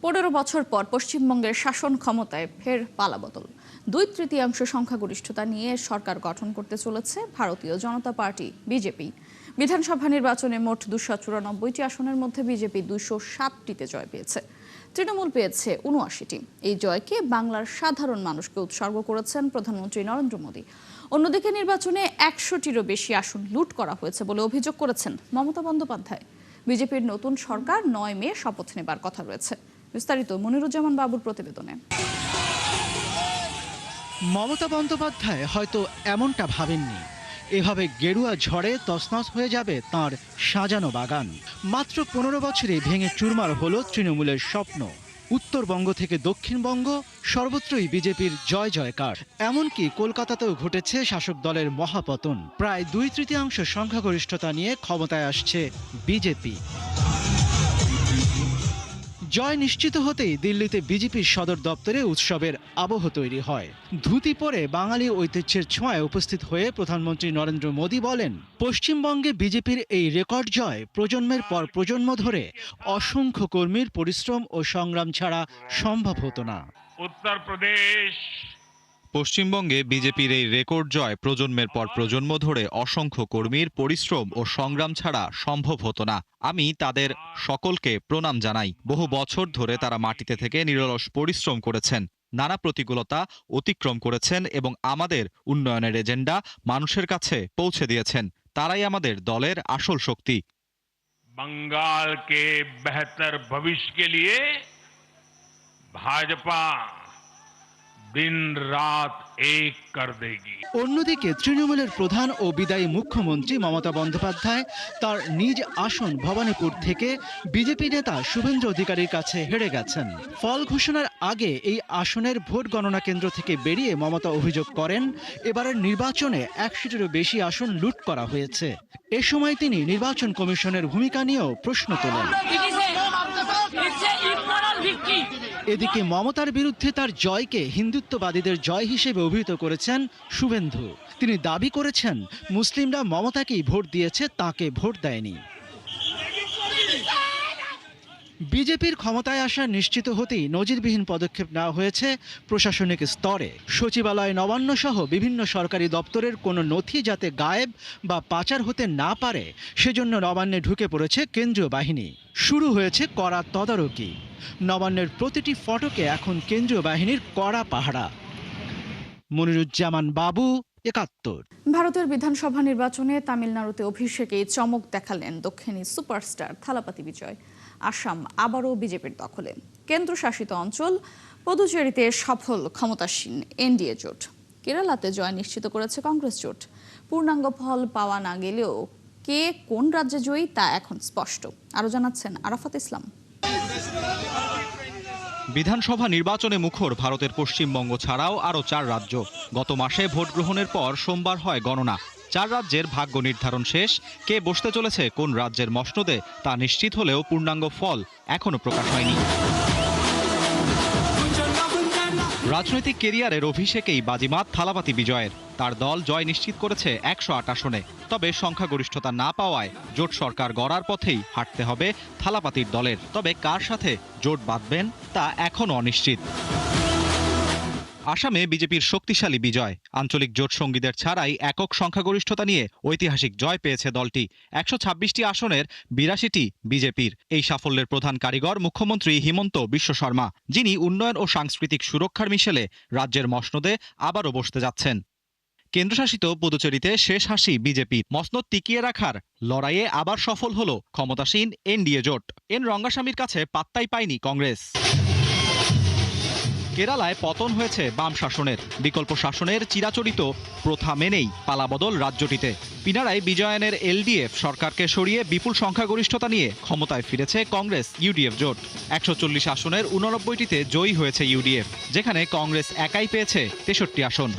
15 বছর পর পশ্চিমবঙ্গের শাসন ক্ষমতায় ফের পালাবদল। 2/3 সংখ্যাগরিষ্ঠতা নিয়ে সরকার গঠন করতে চলেছে ভারতীয় জনতা পার্টি বিজেপি। বিধানসভা নির্বাচনে মোট 294টি আসনের মধ্যে বিজেপি 207টিতে জয় পেয়েছে, তৃণমূল পেয়েছে 79টি। এই জয়কে বাংলার সাধারণ মানুষকে উৎসর্গ করেছেন প্রধানমন্ত্রী নরেন্দ্র মোদী। অন্যদিকে নির্বাচনে 100টিরও বেশি আসন লুট করা হয়েছে বলে অভিযোগ করেছেন মমতা বন্দ্যোপাধ্যায়। বিজেপির নতুন সরকার 9 মে শপথ নেবার কথা রয়েছে। বিস্তারিত মনিরুজ্জামান বাবুর প্রতিবেদনে। মমতা বন্দ্যোপাধ্যায় হয়তো এমনটা ভাবেননি, এভাবে গেরুয়া ঝড়ে তছনছ হয়ে যাবে তাঁর সাজানো বাগান। মাত্র 15 বছরে ভেঙে চুরমার হলো তৃণমূলের স্বপ্ন। উত্তরবঙ্গ থেকে দক্ষিণবঙ্গ সর্বত্রই বিজেপির জয় জয়কার। এমনকি কলকাতাতেও ঘটেছে শাসক দলের মহাপতন। প্রায় 2/3 সংখ্যাগরিষ্ঠতা নিয়ে ক্ষমতায় আসছে বিজেপি। জয় নিশ্চিত হতেই দিল্লিতে বিজেপির সদর দপ্তরে উৎসবের আবহ তৈরি হয়। ধুতি পরে বাঙালি ঐতিহ্যের ছোঁয়ায় উপস্থিত হয়ে প্রধানমন্ত্রী নরেন্দ্র মোদী বলেন, পশ্চিমবঙ্গে বিজেপির এই রেকর্ড জয় প্রজন্মের পর প্রজন্ম ধরে অসংখ্য কর্মীর পরিশ্রম ও সংগ্রাম ছাড়া সম্ভব হতো না। উত্তরপ্রদেশ পশ্চিমবঙ্গে বিজেপির এই রেকর্ড জয় প্রজন্মের পর প্রজন্ম ধরে অসংখ্য কর্মীর পরিশ্রম ও সংগ্রাম ছাড়া সম্ভব হতো না। আমি তাদের সকলকে প্রণাম জানাই। বহু বছর ধরে তারা মাটিতে থেকে নিরলস পরিশ্রম করেছেন, নানা প্রতিকূলতা অতিক্রম করেছেন এবং আমাদের উন্নয়নের এজেন্ডা মানুষের কাছে পৌঁছে দিয়েছেন। তারাই আমাদের দলের আসল শক্তি। बंगाल के बेहतर भविष्य के लिए भाजपा दिन रात एक कर देगी। অন্যদিকে তৃণমূলের প্রধান ও বিদায়ী মুখ্যমন্ত্রী মমতা বন্দ্যোপাধ্যায় তার নিজ আসন ভবানীপুর থেকে বিজেপি নেতা শুভেন্দু অধিকারীর কাছে হেরে গেছেন। ফল ঘোষণার আগে এই আসনের ভোট গণনা কেন্দ্র থেকে বেরিয়ে মমতা অভিযোগ করেন, এবারের নির্বাচনে 100টিরও বেশি আসন লুট করা হয়েছে। এ সময় তিনি নির্বাচন কমিশনের ভূমিকা নিয়েও প্রশ্ন তোলেন। এদিকে মমতার বিরুদ্ধে তার জয়কে হিন্দুত্ববাদীদের জয় হিসেবে অভিহিত করেছেন শুভেন্দু। তিনি দাবি করেছেন, মুসলিমরা মমতাকেই ভোট দিয়েছে, তাকে ভোট দেয়নি। বিজেপির ক্ষমতায় আসা নিশ্চিত হতেই নজিরবিহীন পদক্ষেপ নেওয়া হয়েছে প্রশাসনিক স্তরে। সচিবালয়, নবান্ন সহ বিভিন্ন সরকারি দপ্তরের কোনো নথি যাতে গায়েব বা পাচার হতে না পারে সেজন্য নবান্নে ঢুকে পড়েছে কেন্দ্রীয় বাহিনী। শুরু হয়েছে কড়া তদারকি। নবান্নের প্রতিটি ফটকে এখন কেন্দ্রীয় বাহিনীর কড়া পাহারা। মনিরুজ্জামান বাবু, 71। ভারতের বিধানসভা নির্বাচনে তামিলনাড়ুতে অভিষেকেই চমক দেখালেন দক্ষিণী সুপারস্টার থালাপাতি বিজয়। আসাম আবারও বিজেপির দখলে। কেন্দ্রশাসিত অঞ্চল পুদুচেরিতে সফল ক্ষমতাসীন এনডিএ জোট। কেরালাতে জয় নিশ্চিত করেছে কংগ্রেস জোট। পূর্ণাঙ্গ ফল পাওয়া না গেলেও কে কোন রাজ্যে জয়ী তা এখন স্পষ্ট। আরো জানাচ্ছেন আরাফাত ইসলাম। বিধানসভা নির্বাচনে মুখর ভারতের পশ্চিমবঙ্গ ছাড়াও আরও 4 রাজ্য। গত মাসে ভোট গ্রহণের পর সোমবার হয় গণনা। 4 রাজ্যের ভাগ্য নির্ধারণ শেষ। কে বসতে চলেছে কোন রাজ্যের মসনদে তা নিশ্চিত হলেও পূর্ণাঙ্গ ফল এখনো প্রকাশ হয়নি। রাজনৈতিক কেরিয়ারের অভিষেকেই বাজিমাত থালাপাতি বিজয়ের। তার দল জয় নিশ্চিত করেছে 108 আসনে। তবে সংখ্যাগরিষ্ঠতা না পাওয়ায় জোট সরকার গড়ার পথেই হাঁটতে হবে থালাপাতির দলের। তবে কার সাথে জোট বাঁধবেন তা এখনও অনিশ্চিত। আসামে বিজেপির শক্তিশালী বিজয়। আঞ্চলিক জোট সঙ্গীদের ছাড়াই একক সংখ্যাগরিষ্ঠতা নিয়ে ঐতিহাসিক জয় পেয়েছে দলটি। 126টি আসনের 82টি বিজেপির। এই সাফল্যের প্রধান কারিগর মুখ্যমন্ত্রী হিমন্ত বিশ্ব শর্মা, যিনি উন্নয়ন ও সাংস্কৃতিক সুরক্ষার মিশেলে রাজ্যের মসনদে আবারও বসতে যাচ্ছেন। কেন্দ্রশাসিত পুদুচেরিতে শেষ হাসি বিজেপি। মসনদ টিকিয়ে রাখার লড়াইয়ে আবার সফল হলো ক্ষমতাসীন এনডিএ জোট। এন রঙ্গাস্বামীর কাছে পাত্তাই পায়নি কংগ্রেস। কেরালায় পতন হয়েছে বাম শাসনের। বিকল্প শাসনের চিরাচরিত প্রথা মেনেই পালাবদল রাজ্যটিতে। পিনারাই বিজয়নের এলডিএফ সরকারকে সরিয়ে বিপুল সংখ্যাগরিষ্ঠতা নিয়ে ক্ষমতায় ফিরেছে কংগ্রেস ইউডিএফ জোট। 140 আসনের 89টিতে জয়ী হয়েছে ইউডিএফ, যেখানে কংগ্রেস একাই পেয়েছে 63 আসন।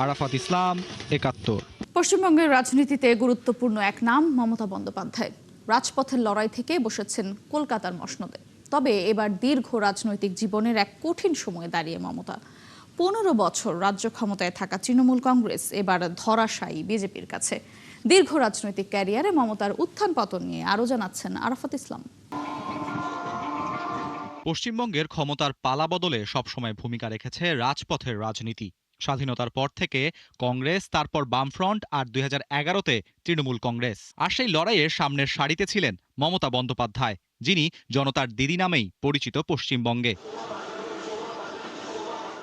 আরাফাত ইসলাম, 71। পশ্চিমবঙ্গের রাজনীতিতে গুরুত্বপূর্ণ এক নাম মমতা বন্দ্যোপাধ্যায়। রাজপথের লড়াই থেকে বসেছেন কলকাতার মসনদে। তবে এবার দীর্ঘ রাজনৈতিক জীবনের এক কঠিন সময়ে দাঁড়িয়ে মমতা। 15 বছর রাজ্য ক্ষমতায় থাকা তৃণমূল কংগ্রেস এবার ধরাশায়ী বিজেপির কাছে। দীর্ঘ রাজনৈতিক ক্যারিয়ারে মমতার উত্থান পতন নিয়ে আরো জানাচ্ছেন আরাফাত ইসলাম। পশ্চিমবঙ্গের ক্ষমতার পালাবদলে সবসময় ভূমিকা রেখেছে রাজপথের রাজনীতি। স্বাধীনতার পর থেকে কংগ্রেস, তারপর বামফ্রন্ট আর 2011-তে তৃণমূল কংগ্রেস। আর সেই লড়াইয়ে সামনের সারিতে ছিলেন মমতা বন্দ্যোপাধ্যায়, যিনি জনতার দিদি নামেই পরিচিত পশ্চিমবঙ্গে।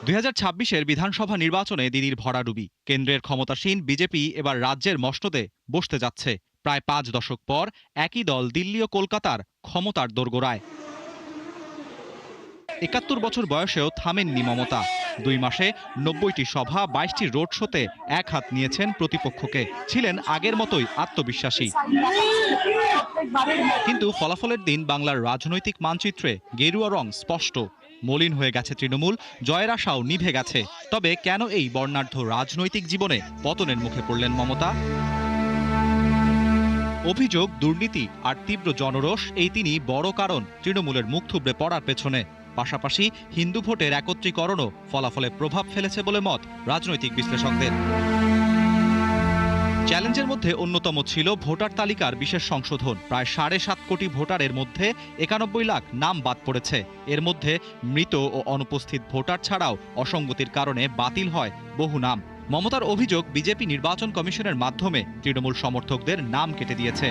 2026-এর বিধানসভা নির্বাচনে দিদির ভরাডুবি। কেন্দ্রের ক্ষমতাসীন বিজেপি এবার রাজ্যের মসনদে বসতে যাচ্ছে। প্রায় 5 দশক পর একই দল দিল্লি ও কলকাতার ক্ষমতার দোরগোড়ায়। 71 বছর বয়সেও থামেননি মমতা। 2 মাসে 90টি সভা, 22টি রোড শোতে এক হাত নিয়েছেন প্রতিপক্ষকে। ছিলেন আগের মতোই আত্মবিশ্বাসী। কিন্তু ফলাফলের দিন বাংলার রাজনৈতিক মানচিত্রে গেরুয়া রং স্পষ্ট। মলিন হয়ে গেছে তৃণমূল, জয়ের আশাও নিভে গেছে। তবে কেন এই বর্ণাঢ্য রাজনৈতিক জীবনে পতনের মুখে পড়লেন মমতা? অভিযোগ, দুর্নীতি আর তীব্র জনরোষ, এই তিনি বড় কারণ তৃণমূলের মুখ থুবড়ে পড়ার পেছনে। পাশাপাশি হিন্দু ভোটের একত্রীকরণও ফলাফলে প্রভাব ফেলেছে বলে মত রাজনৈতিক বিশ্লেষকদের। চ্যালেঞ্জের মধ্যে অন্যতম ছিল ভোটার তালিকার বিশেষ সংশোধন। প্রায় 7.5 কোটি ভোটারের মধ্যে 91 লাখ নাম বাদ পড়েছে। এর মধ্যে মৃত ও অনুপস্থিত ভোটার ছাড়াও অসঙ্গতির কারণে বাতিল হয় বহু নাম। মমতার অভিযোগ, বিজেপি নির্বাচন কমিশনের মাধ্যমে তৃণমূল সমর্থকদের নাম কেটে দিয়েছে।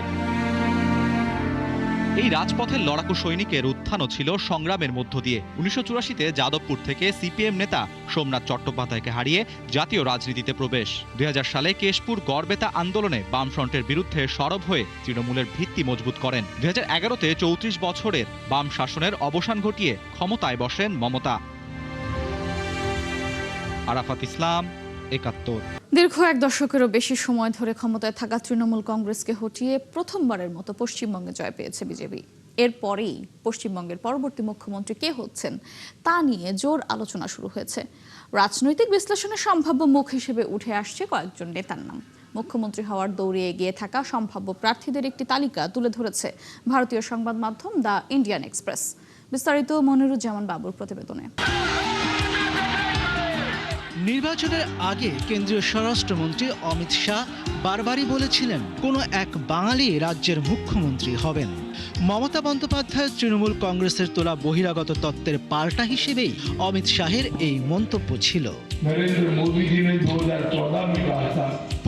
এই রাজপথের লড়াকু সৈনিকের উত্থানও ছিল সংগ্রামের মধ্য দিয়ে। 1984-তে যাদবপুর থেকে সিপিএম নেতা সোমনাথ চট্টোপাধ্যায়কে হারিয়ে জাতীয় রাজনীতিতে প্রবেশ। 2000 সালে কেশপুর গড়বেতা আন্দোলনে বামফ্রন্টের বিরুদ্ধে সরব হয়ে তৃণমূলের ভিত্তি মজবুত করেন। 2011-তে 34 বছরের বাম শাসনের অবসান ঘটিয়ে ক্ষমতায় বসেন মমতা। আরাফাত ইসলাম, 71। দীর্ঘ 1 দশকেরও বেশি সময় ধরে ক্ষমতায় থাকা তৃণমূল কংগ্রেসকে হটিয়ে প্রথমবারের মতো পশ্চিমবঙ্গে জয় পেয়েছে বিজেপি। এরপরেই পশ্চিমবঙ্গের পরবর্তী মুখ্যমন্ত্রী কে হচ্ছেন তা নিয়ে জোর আলোচনা শুরু হয়েছে। রাজনৈতিক বিশ্লেষণে সম্ভাব্য মুখ হিসেবে উঠে আসছে কয়েকজন নেতার নাম। মুখ্যমন্ত্রী হওয়ার দৌড়ে এগিয়ে থাকা সম্ভাব্য প্রার্থীদের একটি তালিকা তুলে ধরেছে ভারতীয় সংবাদ মাধ্যম দ্য ইন্ডিয়ান এক্সপ্রেস। বিস্তারিত মনিরুজ্জামান বাবুর প্রতিবেদনে। নির্বাচনের আগে কেন্দ্রীয় স্বরাষ্ট্রমন্ত্রী অমিত শাহ বারবারই বলেছিলেন কোনো এক বাঙালি রাজ্যের মুখ্যমন্ত্রী হবেন। মমতা বন্দ্যোপাধ্যায় তৃণমূল কংগ্রেসের তোলা বহিরাগত তত্ত্বের পাল্টা হিসেবেই অমিত শাহের এই মন্তব্য ছিল।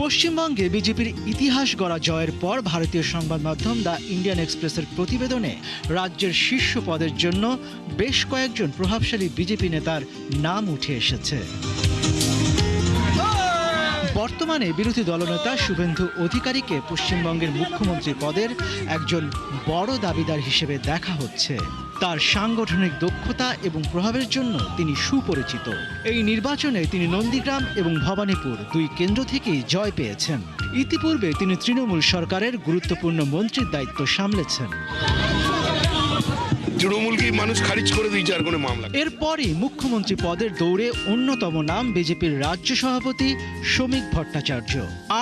পশ্চিমবঙ্গে বিজেপির ইতিহাস গড়া জয়ের পর ভারতীয় সংবাদ মাধ্যম দ্য ইন্ডিয়ান এক্সপ্রেসের প্রতিবেদনে রাজ্যের শীর্ষ পদের জন্য বেশ কয়েকজন প্রভাবশালী বিজেপি নেতার নাম উঠে এসেছে। বর্তমানে বিরোধী দলনেতা শুভেন্দু অধিকারীকে পশ্চিমবঙ্গের মুখ্যমন্ত্রী পদের একজন বড় দাবিদার হিসেবে দেখা হচ্ছে। তার সাংগঠনিক দক্ষতা এবং প্রভাবের জন্য তিনি সুপরিচিত। এই নির্বাচনে তিনি নন্দীগ্রাম এবং ভবানীপুর 2 কেন্দ্র থেকেই জয় পেয়েছেন। ইতিপূর্বে তিনি তৃণমূল সরকারের গুরুত্বপূর্ণ মন্ত্রীর দায়িত্ব সামলেছেন। তৃণমূলকে মানুষ খারিজ করে দিয়েছে আর কোনো মামলা। এরপরই মুখ্যমন্ত্রী পদের দৌড়ে অন্যতম নাম বিজেপির রাজ্য সভাপতি শ্রমিক ভট্টাচার্য।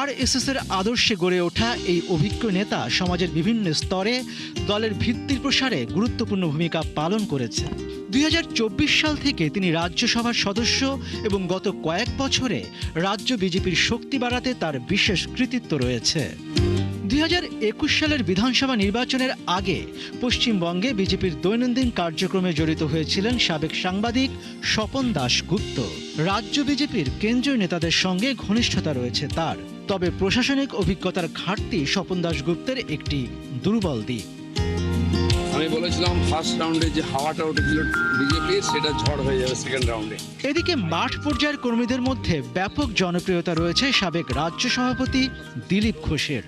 আরএসএস এর আদর্শে গড়ে ওঠা এই অভিজ্ঞ নেতা সমাজের বিভিন্ন স্তরে দলের ভিত্তির প্রসারে গুরুত্বপূর্ণ ভূমিকা পালন করেছেন। 2024 সাল থেকে তিনি রাজ্যসভার সদস্য এবং গত কয়েক বছরে রাজ্য বিজেপির শক্তি বাড়াতে তার বিশেষ কৃতিত্ব রয়েছে। 2021 সালের বিধানসভা নির্বাচনের আগে পশ্চিমবঙ্গে বিজেপির দৈনন্দিন কার্যক্রমে জড়িত হয়েছিলেন সাবেক সাংবাদিক স্বপন দাশগুপ্ত। রাজ্য বিজেপির কেন্দ্রীয় নেতাদের সঙ্গে ঘনিষ্ঠতা রয়েছে তার। তবে প্রশাসনিক অভিজ্ঞতার ঘাটতি স্বপন দাশগুপ্তের একটি দুর্বল দিক। আমি বলেছিলাম ফার্স্ট রাউন্ডে যে হাওয়াটা উঠেছিল বিজেপির, সেটা ঝড় হয়ে যাবে সেকেন্ড রাউন্ডে। এদিকে মাঠ পর্যায়ের কর্মীদের মধ্যে ব্যাপক জনপ্রিয়তা রয়েছে সাবেক রাজ্য সভাপতি দিলীপ ঘোষের।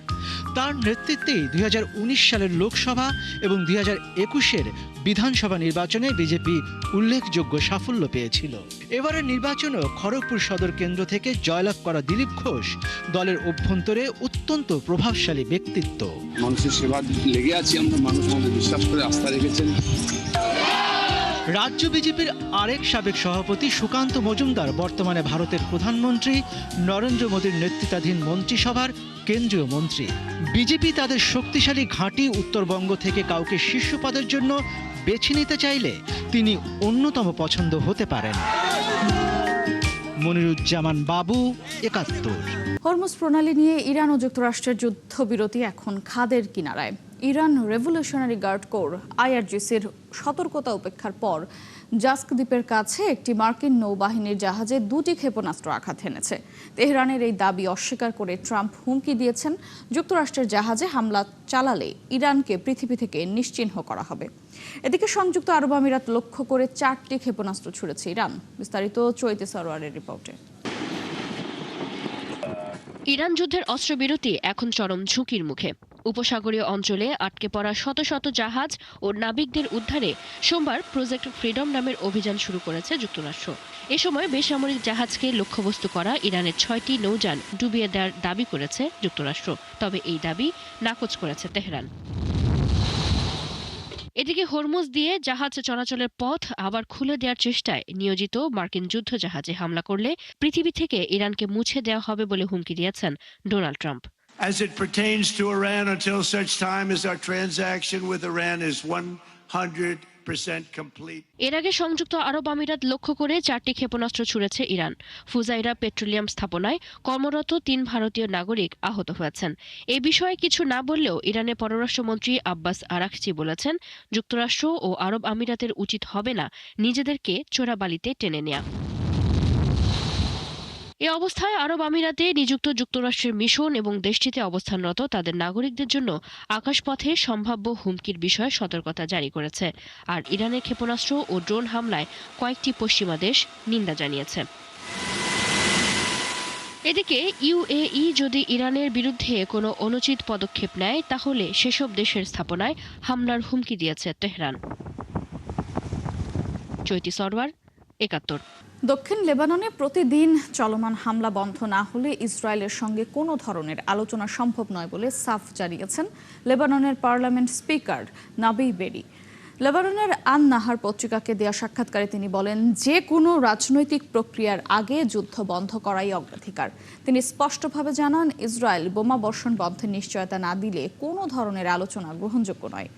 তার নেতৃত্বেই 2019 সালের লোকসভা এবং 2021-এর বিধানসভা নির্বাচনে বিজেপি উল্লেখযোগ্য সাফল্য পেয়েছিল। এবারের নির্বাচনেও খড়গপুর সদর কেন্দ্র থেকে জয়লাভ করা দিলীপ ঘোষ দলের অভ্যন্তরে অত্যন্ত প্রভাবশালী ব্যক্তিত্ব। মানুষের সেবা লেগে আছি আমরা, মানুষ আমাদের বিশ্বাস করে আস্থা রেখেছেন। রাজ্য বিজেপির আরেক সাবেক সভাপতি সুকান্ত মজুমদার বর্তমানে ভারতের প্রধানমন্ত্রী নরেন্দ্র মোদীর নেতৃত্বাধীন মন্ত্রিসভার কেন্দ্রীয় মন্ত্রী। বিজেপি তাদের শক্তিশালী ঘাঁটি উত্তরবঙ্গ থেকে কাউকে শীর্ষ পদের জন্য বেছে নিতে চাইলে তিনি অন্যতম পছন্দ হতে পারেন। মনিরুজ্জামান বাবু, 71। হরমুজ প্রণালী নিয়ে ইরান ও যুক্তরাষ্ট্রের যুদ্ধবিরতি এখন খাদের কিনারায়। ইরান রেভলিউশনারি গার্ড কোর আইআরজিসির সতর্কতা উপেক্ষার পর জাস্ক দ্বীপের কাছে একটি মার্কিন নৌবাহিনীর জাহাজে 2টি ক্ষেপণাস্ত্র আঘাত হেনেছে। তেহরানের এই দাবি অস্বীকার করে ট্রাম্প হুমকি দিয়েছেন, যুক্তরাষ্ট্রের জাহাজে হামলা চালালে ইরানকে পৃথিবী থেকে নিশ্চিহ্ন করা হবে। এদিকে সংযুক্ত আরব আমিরাত লক্ষ্য করে 4টি ক্ষেপণাস্ত্র ছুড়েছে ইরান। বিস্তারিত চৈতি সরওয়ারের রিপোর্টে। ইরান যুদ্ধের অস্ত্রবিরতি এখন চরম ঝুঁকির মুখে। উপসাগরীয় অঞ্চলে আটকে পড়া শত শত জাহাজ ও নাবিকদের উদ্ধারে সোমবার প্রজেক্ট ফ্রিডম নামের অভিযান শুরু করেছে যুক্তরাষ্ট্র। এ সময় বেসামরিক জাহাজকে লক্ষ্যবস্তু করা ইরানের 6টি নৌযান ডুবিয়ে দেওয়ার দাবি করেছে যুক্তরাষ্ট্র, তবে এই দাবি নাকচ করেছে তেহরান। এদিকে হরমুজ দিয়ে জাহাজ চলাচলের পথ আবার খুলে দেওয়ার চেষ্টায় নিয়োজিত মার্কিন যুদ্ধ জাহাজে হামলা করলে পৃথিবী থেকে ইরানকে মুছে দেওয়া হবে বলে হুমকি দিয়েছেন Donald Trump. As it pertains to Iran, until such time as our transaction with Iran is 100% complete. এর আগে সংযুক্ত আরব আমিরাত লক্ষ্য করে 4টি ক্ষেপণাস্ত্র ছুড়েছে ইরান। ফুজাইরা পেট্রোলিয়াম স্থাপনায় কর্মরত 3 ভারতীয় নাগরিক আহত হয়েছেন। এই বিষয়ে কিছু না বললেও ইরানের পররাষ্ট্রমন্ত্রী আব্বাস আরাকচি বলেছেন, যুক্তরাষ্ট্র ও আরব আমিরাতের উচিত হবে না নিজেদেরকে চোরাবালিতে টেনে নেওয়া। এ অবস্থায় আরব আমিরাতে নিযুক্ত যুক্তরাষ্ট্রের মিশন এবং দেশটিতে অবস্থানরত তাদের নাগরিকদের জন্য আকাশপথে সম্ভাব্য হুমকির বিষয়ে সতর্কতা জারি করেছে। আর ইরানের ক্ষেপণাস্ত্র ও ড্রোন হামলায় কয়েকটি পশ্চিমা দেশ নিন্দা জানিয়েছে। এদিকে ইউএই যদি ইরানের বিরুদ্ধে কোনো অনুচিত পদক্ষেপ নেয় তাহলে সেসব দেশের স্থাপনায় হামলার হুমকি দিয়েছে তেহরান। চৈতি সরওয়ার, ৭১। দক্ষিণ লেবাননে প্রতিদিন চলমান হামলা বন্ধ না হলে ইসরায়েলের সঙ্গে কোনো ধরনের আলোচনা সম্ভব নয় বলে সাফ জানিয়েছেন লেবাননের পার্লামেন্ট স্পিকার নাবি বেরি। লেবাননের আন নাহার পত্রিকাকে দেয়া সাক্ষাৎকারে তিনি বলেন, যে কোনো রাজনৈতিক প্রক্রিয়ার আগে যুদ্ধ বন্ধ করাই অগ্রাধিকার। তিনি স্পষ্টভাবে জানান, ইসরায়েল বোমা বর্ষণ বন্ধের নিশ্চয়তা না দিলে কোনো ধরনের আলোচনা গ্রহণযোগ্য নয়।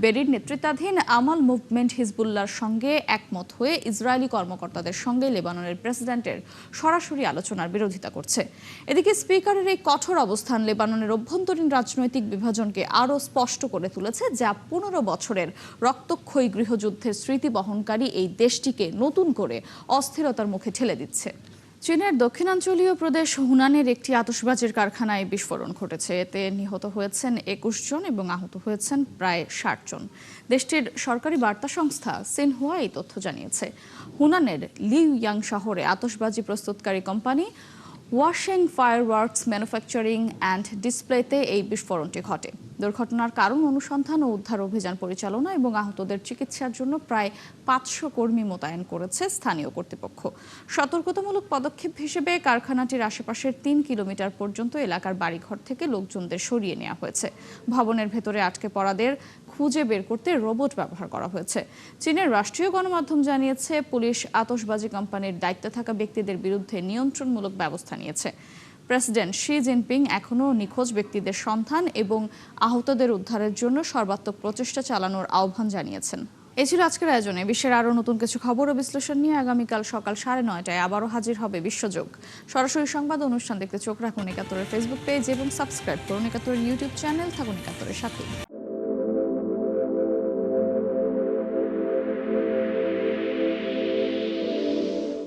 বেরির নেতৃত্বাধীন আমাল মুভমেন্ট হিজবুল্লাহর সঙ্গে একমত হয়ে ইসরায়েলি কর্মকর্তাদের সঙ্গে লেবাননের প্রেসিডেন্টের সরাসরি আলোচনার বিরোধিতা করছে। এদিকে স্পিকারের এই কঠোর অবস্থান লেবাননের অভ্যন্তরীণ রাজনৈতিক বিভাজনকে আরও স্পষ্ট করে তুলেছে, যা 15 বছরের রক্তক্ষয়ী গৃহযুদ্ধের স্মৃতি বহনকারী এই দেশটিকে নতুন করে অস্থিরতার মুখে ঠেলে দিচ্ছে। চীনের দক্ষিণাঞ্চলীয় প্রদেশ হুনানের একটি আতশবাজির কারখানায় বিস্ফোরণ ঘটেছে। এতে নিহত হয়েছেন 21 জন এবং আহত হয়েছেন প্রায় 60 জন। দেশটির সরকারি বার্তা সংস্থা সিনহুয়া এই তথ্য জানিয়েছে। হুনানের লিউইয়াং শহরে আতশবাজি প্রস্তুতকারী কোম্পানি ওয়াশেং ফায়ারওয়ার্কস ম্যানুফ্যাকচারিং অ্যান্ড ডিসপ্লেতে এই বিস্ফোরণটি ঘটে। দুর্ঘটনার কারণ অনুসন্ধান ও উদ্ধার অভিযান পরিচালনা এবং আহতদের চিকিৎসার জন্য প্রায় 500 কর্মী মোতায়েন করেছে স্থানীয় কর্তৃপক্ষ। সতর্কতামূলক পদক্ষেপ হিসেবে কারখানাটির আশেপাশের 3 কিলোমিটার পর্যন্ত এলাকার বাড়িঘর থেকে লোকজনদের সরিয়ে নেওয়া হয়েছে। ভবনের ভেতরে আটকে পড়াদের খুঁজে বের করতে রোবট ব্যবহার করা হয়েছে। চীনের রাষ্ট্রীয় গণমাধ্যম জানিয়েছে, পুলিশ আতশবাজি কোম্পানির দায়িত্বে থাকা ব্যক্তিদের বিরুদ্ধে নিয়ন্ত্রণমূলক ব্যবস্থা নিয়েছে। প্রেসিডেন্ট শি জিনপিং এখনও নিখোঁজ ব্যক্তিদের সন্ধান এবং আহতদের উদ্ধারের জন্য সর্বাত্মক প্রচেষ্টা চালানোর আহ্বান জানিয়েছেন। এ ছিল আজকের আয়োজনে। বিশ্বের আরও নতুন কিছু খবর ও বিশ্লেষণ নিয়ে আগামীকাল সকাল 9:30টায় আবারও হাজির হবে বিশ্বযোগ। সরাসরি সংবাদ অনুষ্ঠান দেখতে চোখ রাখুন ৭১-এর ফেসবুক পেজ এবং সাবস্ক্রাইব করুন ৭১-এর ইউটিউব চ্যানেল। থাকুন ৭১-এর সাথে।